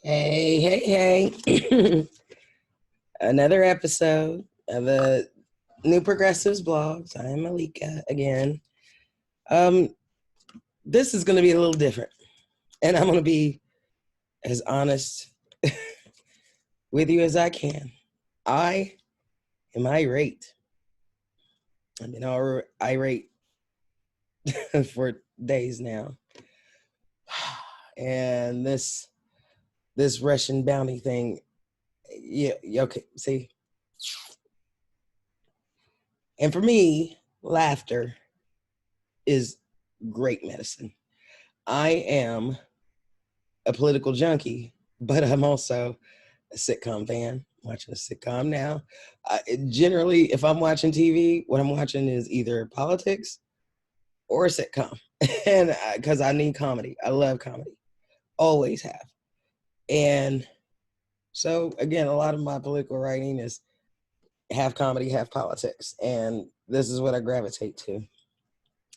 Hey. Another episode of the New Progressives blogs. I am Malika again. Um, this is going to be a little different, and I'm going to be as honest with you as I can. I am irate. I've been irate for days now, and this Russian bounty thing. Yeah, okay. See, and for me, laughter is great medicine. I am a political junkie, but I'm also a sitcom fan. I'm watching a sitcom now. Generally, if I'm watching TV, what I'm watching is either politics or a sitcom, and because I need comedy, I love comedy, always have. And so again, a lot of my political writing is half comedy, half politics, and this is what I gravitate to,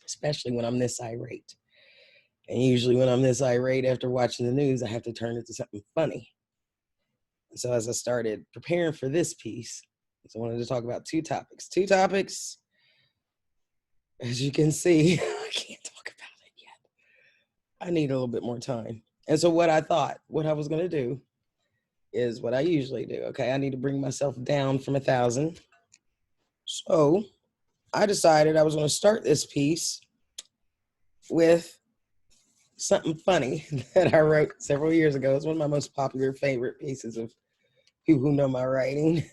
especially when I'm this irate. And usually, when I'm this irate after watching the news, I have to turn it to something funny. So as I started preparing for this piece, I wanted to talk about two topics. As you can see, I can't talk about it yet. I need a little bit more time. And so what I was going to do is what I usually do. Okay, I need to bring myself down from 1,000. So I decided I was going to start this piece with something funny that I wrote several years ago. It's one of my most popular favorite pieces of people who know my writing.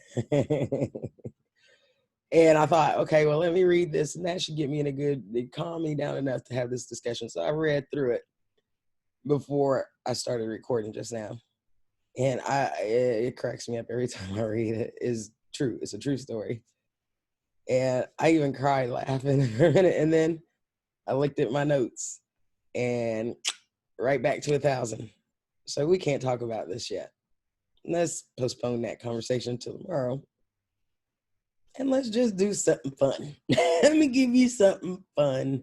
And I thought, okay, well, let me read this, and that should get me it calm me down enough to have this discussion. So I read through it before I started recording just now. And it cracks me up every time I read it. It's true. It's a true story. And I even cried laughing for a minute. And then I looked at my notes and right back to 1,000. So we can't talk about this yet. Let's postpone that conversation till tomorrow. And let's just do something fun. Let me give you something fun.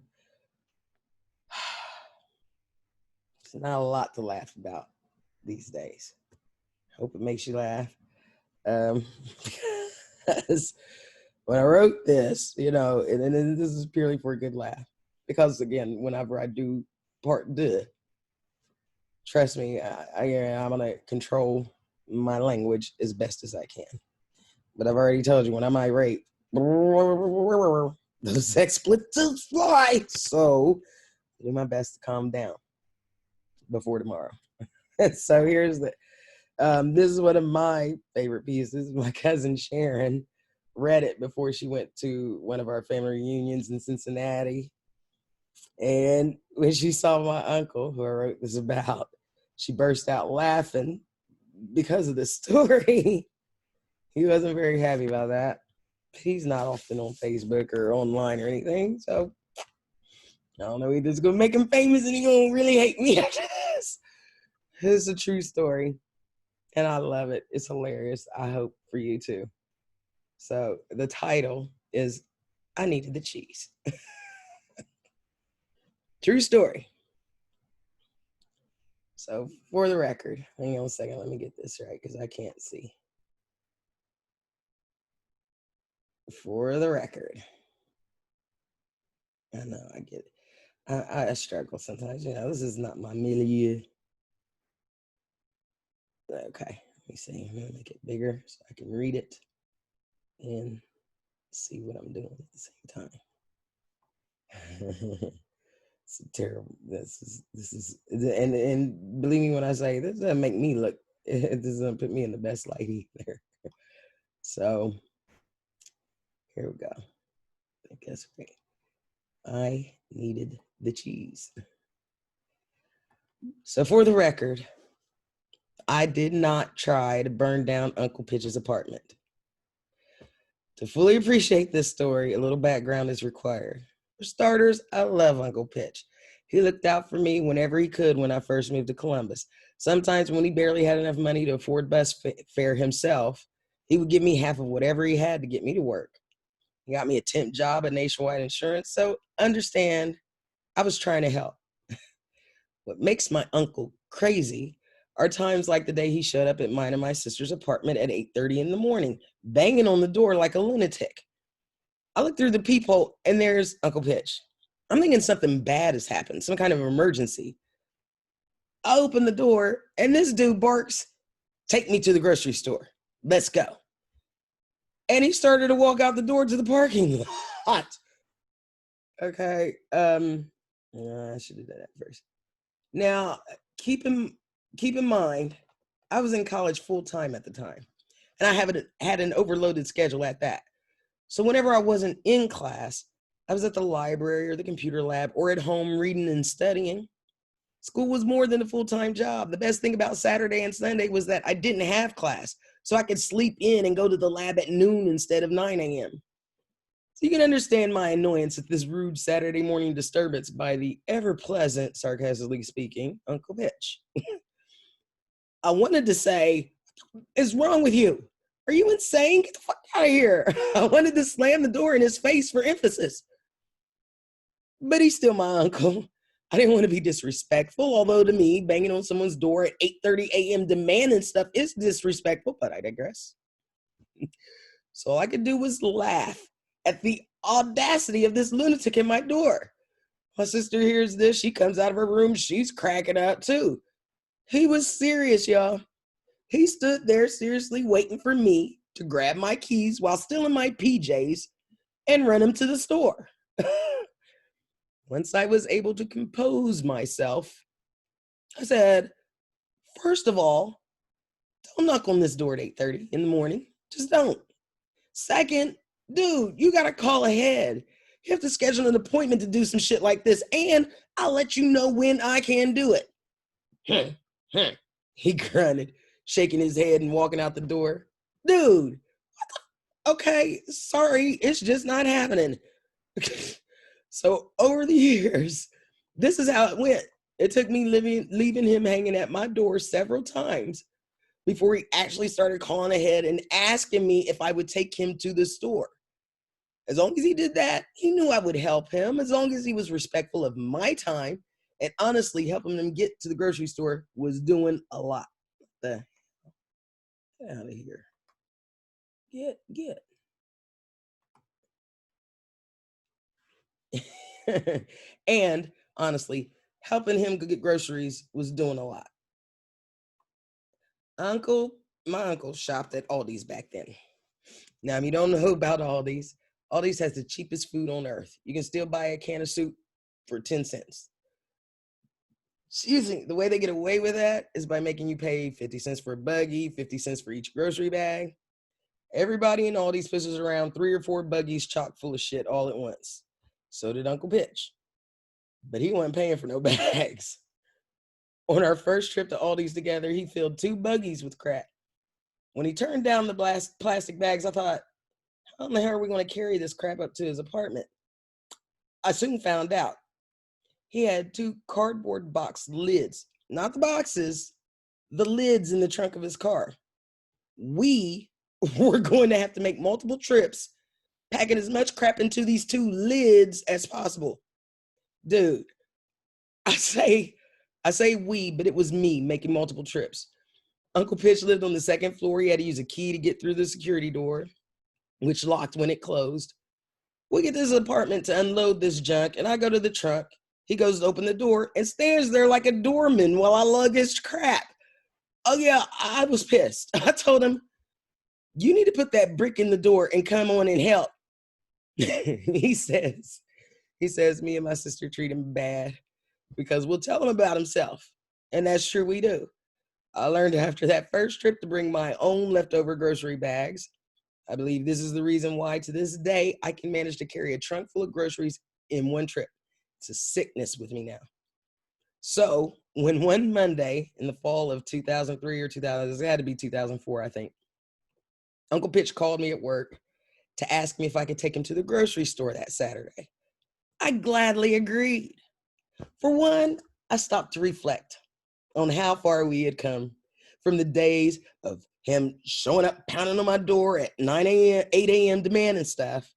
It's not a lot to laugh about these days. Hope it makes you laugh. Because when I wrote this, and this is purely for a good laugh. Because again, whenever I do part deux, trust me, I'm going to control my language as best as I can. But I've already told you, when I'm irate, those expletives fly. So I do my best to calm down before tomorrow. So here's this is one of my favorite pieces. My cousin Sharon read it before she went to one of our family reunions in Cincinnati. And when she saw my uncle, who I wrote this about, she burst out laughing because of the story. He wasn't very happy about that. He's not often on Facebook or online or anything, so I don't know. Either it's gonna make him famous and he's gonna really hate me after this. This is a true story, and I love it. It's hilarious. I hope for you too. So the title is "I Needed the Cheese." True story. So for the record, hang on a second. Let me get this right because I can't see. For the record, I know I get it. I struggle sometimes. This is not my milieu. Okay, let me see. I'm gonna make it bigger so I can read it and see what I'm doing at the same time. It's terrible. This is, and believe me when I say this doesn't make me look. It doesn't put me in the best light either. So here we go. I guess I needed the cheese. So for the record, I did not try to burn down Uncle Pitch's apartment. To fully appreciate this story, a little background is required. For starters, I love Uncle Pitch. He looked out for me whenever he could when I first moved to Columbus. Sometimes when he barely had enough money to afford bus fare himself, he would give me half of whatever he had to get me to work. He got me a temp job at Nationwide Insurance, so understand I was trying to help. What makes my uncle crazy are times like the day he showed up at mine and my sister's apartment at 8:30 in the morning, banging on the door like a lunatic. I look through the peephole and there's Uncle Pitch. I'm thinking something bad has happened, some kind of emergency. I open the door and this dude barks, "Take me to the grocery store. Let's go." And he started to walk out the door to the parking lot. Okay. I should have done that first. Now, keep in mind, I was in college full time at the time, and I had an overloaded schedule at that. So whenever I wasn't in class, I was at the library or the computer lab or at home reading and studying. School was more than a full-time job. The best thing about Saturday and Sunday was that I didn't have class, so I could sleep in and go to the lab at noon instead of 9 a.m. So you can understand my annoyance at this rude Saturday morning disturbance by the ever-pleasant, sarcastically speaking, Uncle Pitch. I wanted to say, "What's wrong with you? Are you insane? Get the fuck out of here." I wanted to slam the door in his face for emphasis. But he's still my uncle. I didn't want to be disrespectful, although to me, banging on someone's door at 8:30 a.m. demanding stuff is disrespectful, but I digress. So all I could do was laugh at the audacity of this lunatic in my door. My sister hears this. She comes out of her room. She's cracking up too. He was serious, y'all. He stood there seriously waiting for me to grab my keys while still in my PJs and run him to the store. Once I was able to compose myself, I said, "First of all, don't knock on this door at 8:30 in the morning. Just don't. Second, dude, you got to call ahead. You have to schedule an appointment to do some shit like this, and I'll let you know when I can do it." He grunted, shaking his head and walking out the door. "Dude, okay, sorry, it's just not happening." So over the years, this is how it went. It took me leaving him hanging at my door several times before he actually started calling ahead and asking me if I would take him to the store. As long as he did that, he knew I would help him. As long as he was respectful of my time, and honestly, helping him get to the grocery store was doing a lot. Get out of here. Get. And honestly, helping him get groceries was doing a lot. My uncle shopped at Aldi's back then. Now, if you don't know about Aldi's, Aldi's has the cheapest food on earth. You can still buy a can of soup for 10 cents. The way they get away with that is by making you pay 50 cents for a buggy, 50 cents for each grocery bag. Everybody in Aldi's pushes around 3 or 4 buggies chock full of shit all at once. So did Uncle Pitch. But he wasn't paying for no bags. On our first trip to Aldi's together, he filled 2 buggies with crap. When he turned down the plastic bags, I thought, how in the hell are we going to carry this crap up to his apartment? I soon found out. He had 2 cardboard box lids, not the boxes, the lids in the trunk of his car. We were going to have to make multiple trips, packing as much crap into these 2 lids as possible. Dude, I say we, but it was me making multiple trips. Uncle Pitch lived on the 2nd floor. He had to use a key to get through the security door, which locked when it closed. We get to his apartment to unload this junk, and I go to the trunk. He goes to open the door and stands there like a doorman while I lug his crap. Oh yeah, I was pissed. I told him, "You need to put that brick in the door and come on and help." He says, me and my sister treat him bad because we'll tell him about himself. And that's true, we do. I learned after that first trip to bring my own leftover grocery bags. I believe this is the reason why to this day I can manage to carry a trunk full of groceries in one trip. It's a sickness with me now. So when one Monday in the fall of 2003 or 2000, it had to be 2004, I think, Uncle Pitch called me at work to ask me if I could take him to the grocery store that Saturday. I gladly agreed. For one, I stopped to reflect on how far we had come from the days of him showing up, pounding on my door at 9 a.m., 8 a.m. demanding stuff,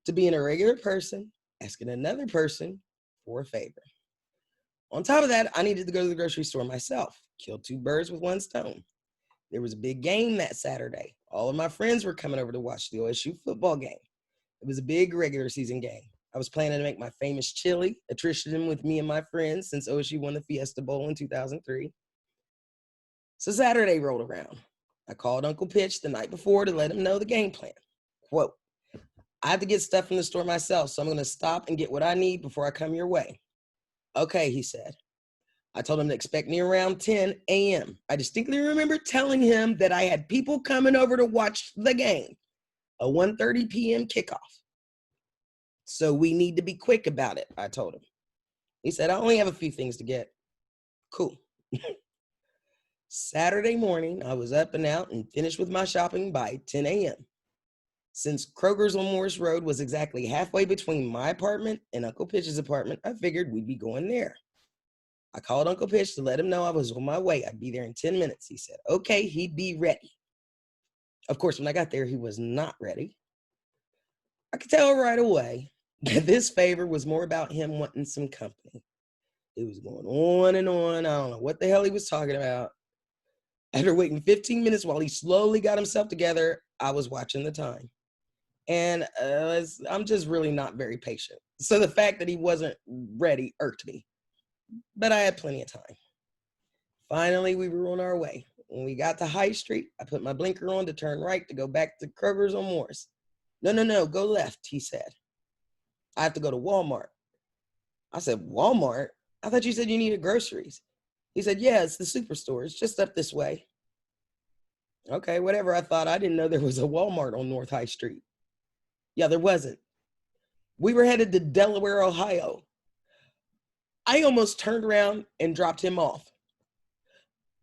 to being a regular person, asking another person for a favor. On top of that, I needed to go to the grocery store myself. Killed two birds with one stone. There was a big game that Saturday. All of my friends were coming over to watch the OSU football game. It was a big regular season game. I was planning to make my famous chili, a tradition with me and my friends since OSU won the Fiesta Bowl in 2003. So Saturday rolled around. I called Uncle Pitch the night before to let him know the game plan. Quote, I have to get stuff from the store myself, so I'm going to stop and get what I need before I come your way. Okay, he said. I told him to expect me around 10 a.m. I distinctly remember telling him that I had people coming over to watch the game, a 1:30 p.m. kickoff. So we need to be quick about it, I told him. He said, I only have a few things to get. Cool. Saturday morning, I was up and out and finished with my shopping by 10 a.m. Since Kroger's on Morris Road was exactly halfway between my apartment and Uncle Pitch's apartment, I figured we'd be going there. I called Uncle Pitch to let him know I was on my way. I'd be there in 10 minutes. He said, okay, he'd be ready. Of course, when I got there, he was not ready. I could tell right away that this favor was more about him wanting some company. It was going on and on. I don't know what the hell he was talking about. After waiting 15 minutes while he slowly got himself together, I was watching the time. And I'm just really not very patient. So the fact that he wasn't ready irked me. But I had plenty of time. Finally, we were on our way. When we got to High Street, I put my blinker on to turn right to go back to Kroger's on Morris. No, go left, he said. I have to go to Walmart. I said, Walmart? I thought you said you needed groceries. He said, yeah, it's the superstore. It's just up this way. Okay, whatever. I thought. I didn't know there was a Walmart on North High Street. Yeah, there wasn't. We were headed to Delaware, Ohio. I almost turned around and dropped him off.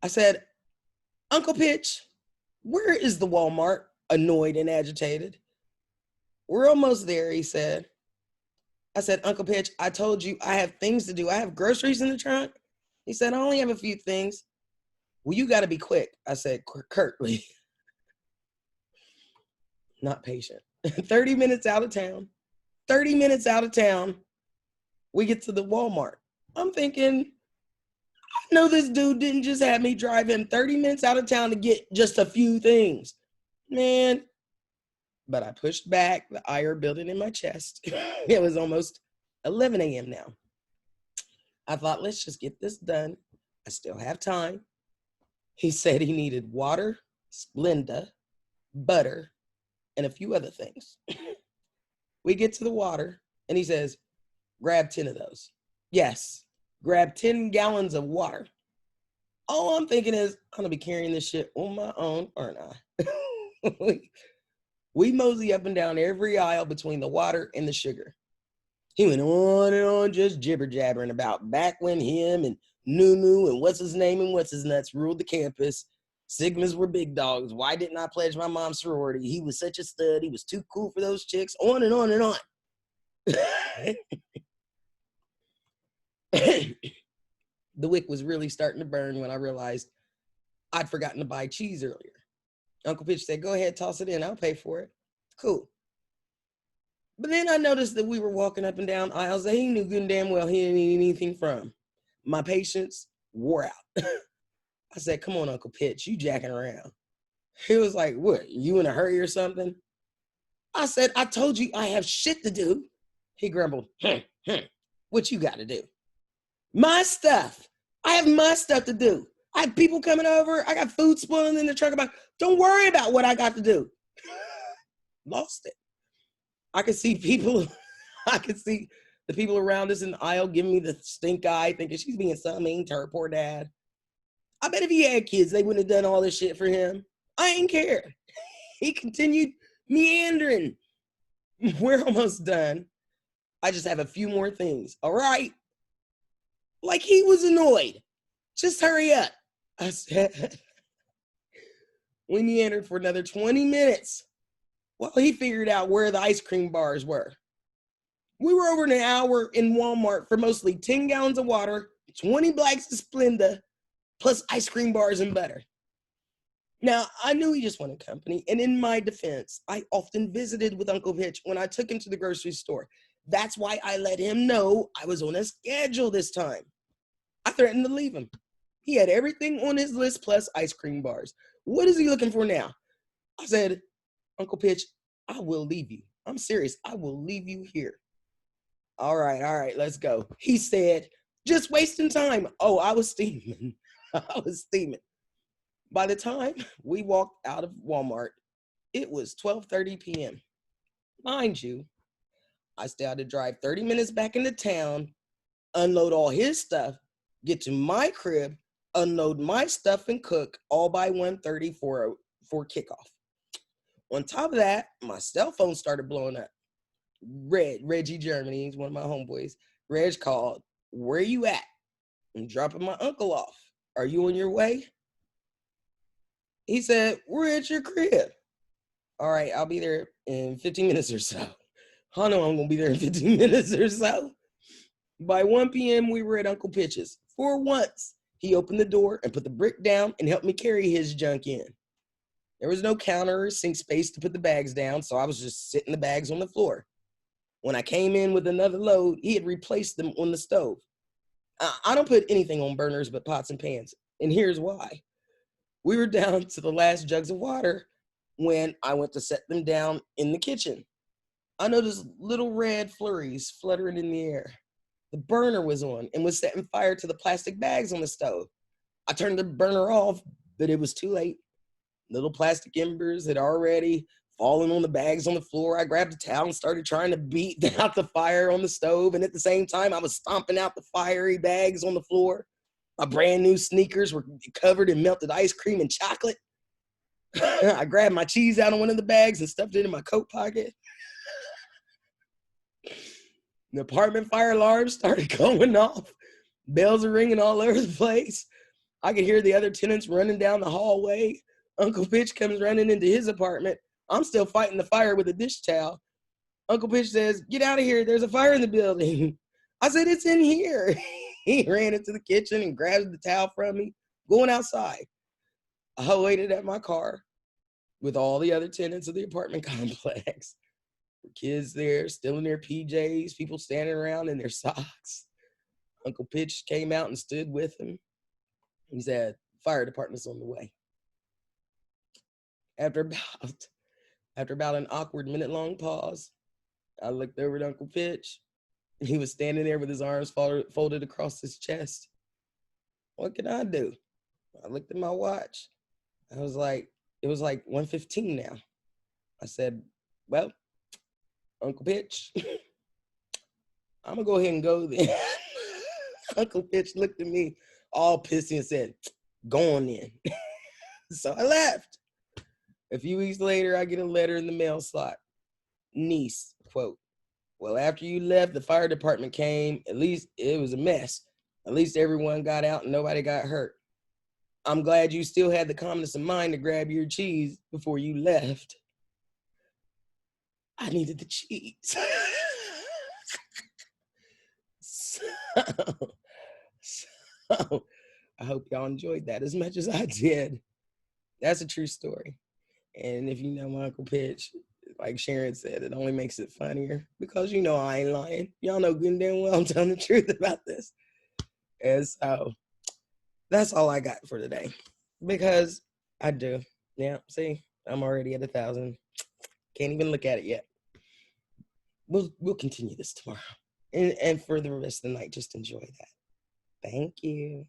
I said, Uncle Pitch, where is the Walmart? Annoyed and agitated. We're almost there, he said. I said, Uncle Pitch, I told you I have things to do. I have groceries in the trunk. He said, I only have a few things. Well, you got to be quick, I said curtly. Not patient. 30 minutes out of town. We get to the Walmart. I'm thinking, I know this dude didn't just have me drive him 30 minutes out of town to get just a few things. Man. But I pushed back the ire building in my chest. It was almost 11 a.m. now. I thought, let's just get this done. I still have time. He said he needed water, Splenda, butter, and a few other things. We get to the water, and he says, grab 10 of those. Yes, grab 10 gallons of water. All I'm thinking is, I'm going to be carrying this shit on my own, aren't I? We mosey up and down every aisle between the water and the sugar. He went on and on, just jibber-jabbering about back when him and Nunu and what's his name and what's his nuts ruled the campus. Sigmas were big dogs. Why didn't I pledge my mom's sorority? He was such a stud. He was too cool for those chicks. On and on and on. The wick was really starting to burn when I realized I'd forgotten to buy cheese earlier. Uncle Pitch said, go ahead, toss it in. I'll pay for it. Cool. But then I noticed that we were walking up and down aisles that he knew good and damn well he didn't need anything from. My patience wore out. I said, come on, Uncle Pitch, you jacking around. He was like, what, you in a hurry or something? I said, I told you I have shit to do. He grumbled, what you got to do? My stuff. I have my stuff to do. I have people coming over. I got food spoiling in the truck. Don't worry about what I got to do. Lost it. I could see the people around us in the aisle giving me the stink eye, thinking she's being so mean to her poor dad. I bet if he had kids, they wouldn't have done all this shit for him. I ain't care. He continued meandering. We're almost done. I just have a few more things. All right. Like he was annoyed. Just hurry up. I said. We meandered for another 20 minutes while he figured out where the ice cream bars were. We were over an hour in Walmart for mostly 10 gallons of water, 20 blacks of Splenda, plus ice cream bars and butter. Now, I knew he just wanted company, and in my defense, I often visited with Uncle Pitch when I took him to the grocery store. That's why I let him know I was on a schedule this time. I threatened to leave him. He had everything on his list plus ice cream bars. What is he looking for now? I said, Uncle Pitch, I will leave you. I'm serious. I will leave you here. All right, let's go. He said, just wasting time. Oh, I was steaming. I was steaming. By the time we walked out of Walmart, it was 12:30 p.m. Mind you, I still had to drive 30 minutes back into town, unload all his stuff, get to my crib, unload my stuff and cook all by 1:30 for kickoff. On top of that, my cell phone started blowing up. Reggie Germany, he's one of my homeboys. Reg called, where you at? I'm dropping my uncle off. Are you on your way? He said, we're at your crib. All right, I'll be there in 15 minutes or so. I know I'm going to be there in 15 minutes or so. By 1 p.m., we were at Uncle Pitch's. For once, he opened the door and put the brick down and helped me carry his junk in. There was no counter or sink space to put the bags down, so I was just sitting the bags on the floor. When I came in with another load, he had replaced them on the stove. I don't put anything on burners but pots and pans, and here's why. We were down to the last jugs of water when I went to set them down in the kitchen. I noticed little red flurries fluttering in the air. The burner was on and was setting fire to the plastic bags on the stove. I turned the burner off, but it was too late. Little plastic embers had already fallen on the bags on the floor. I grabbed a towel and started trying to beat out the fire on the stove. And at the same time, I was stomping out the fiery bags on the floor. My brand new sneakers were covered in melted ice cream and chocolate. I grabbed my cheese out of one of the bags and stuffed it in my coat pocket. The apartment fire alarm started going off. Bells are ringing all over the place. I could hear the other tenants running down the hallway. Uncle Pitch comes running into his apartment. I'm still fighting the fire with a dish towel. Uncle Pitch says, get out of here. There's a fire in the building. I said, it's in here. He ran into the kitchen and grabbed the towel from me, going outside. I waited at my car with all the other tenants of the apartment complex. Kids there, still in their PJs, people standing around in their socks. Uncle Pitch came out and stood with him. He said, fire department's on the way. After about an awkward minute-long pause, I looked over at Uncle Pitch. He was standing there with his arms folded across his chest. What can I do? I looked at my watch. It was like 1:15 now. I said, well, Uncle Pitch, I'm going to go ahead and go then. Uncle Pitch looked at me all pissy and said, go on in. So I left. A few weeks later, I get a letter in the mail slot. Niece, quote, well, after you left, the fire department came. At least it was a mess. At least everyone got out and nobody got hurt. I'm glad you still had the calmness of mind to grab your cheese before you left. I needed the cheese. So I hope y'all enjoyed that as much as I did. That's a true story. And if you know my Uncle Pitch, like Sharon said, it only makes it funnier because you know I ain't lying. Y'all know good and damn well I'm telling the truth about this. And so that's all I got for today. Because I do. Yeah, see, I'm already at 1,000. Can't even look at it yet. We'll continue this tomorrow. And for the rest of the night, just enjoy that. Thank you.